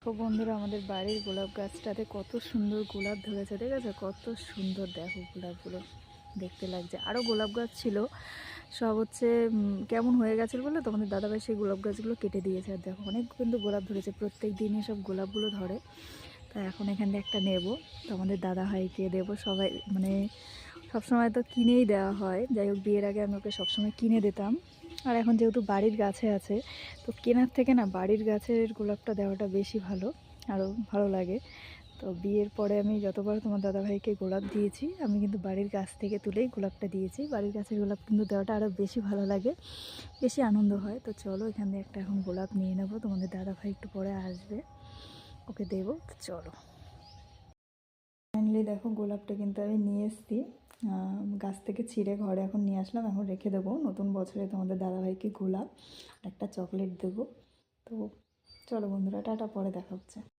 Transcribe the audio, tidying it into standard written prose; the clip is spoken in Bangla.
তো বন্ধুরা, আমাদের বাড়ির গোলাপ গাছটাতে কত সুন্দর গোলাপ ধরেছে, ঠিক আছে? কত সুন্দর দেখো, গোলাপগুলো দেখতে লাগছে। আরও গোলাপ গাছ ছিল, সব হচ্ছে কেমন হয়ে গেছে বলে তোমাদের দাদাভাই সেই গোলাপ গাছগুলো কেটে দিয়েছে। আর দেখো অনেক কিন্তু গোলাপ ধরেছে, প্রত্যেক দিনই সব গোলাপগুলো ধরে। তা এখন এখান থেকে একটা নেব, তো আমাদের দাদাভাইকে দেবো। সবাই মানে সবসময় তো কিনেই দেওয়া হয়, যাই হোক বিয়ের আগে আমি ওকে সবসময় কিনে দিতাম। আর এখন যেহেতু বাড়ির গাছে আছে, তো কেনার থেকে না বাড়ির গাছের গোলাপটা দেওয়াটা বেশি ভালো, আরও ভালো লাগে। তো বিয়ের পরে আমি যতবার তোমার দাদাভাইকে গোলাপ দিয়েছি, আমি কিন্তু বাড়ির গাছ থেকে তুলেই গোলাপটা দিয়েছি। বাড়ির গাছের গোলাপ কিন্তু দেওয়াটা আরও বেশি ভালো লাগে, বেশি আনন্দ হয়। তো চলো এখান থেকে একটা এখন গোলাপ নিয়ে নেবো, তোমাদের দাদাভাই একটু পরে আসবে, ওকে দেবো। তো চলো, ফাইনালি দেখো গোলাপটা কিন্তু আমি নিয়ে এসেছি, গাছ থেকে ছিঁড়ে ঘরে এখন নিয়ে আসলাম। এখন রেখে দেবো, নতুন বছরে তোমাদের দাদাভাইকে গোলাপ একটা চকলেট দেবো। তো চলো বন্ধুরা, টাটা, পরে দেখা হচ্ছে।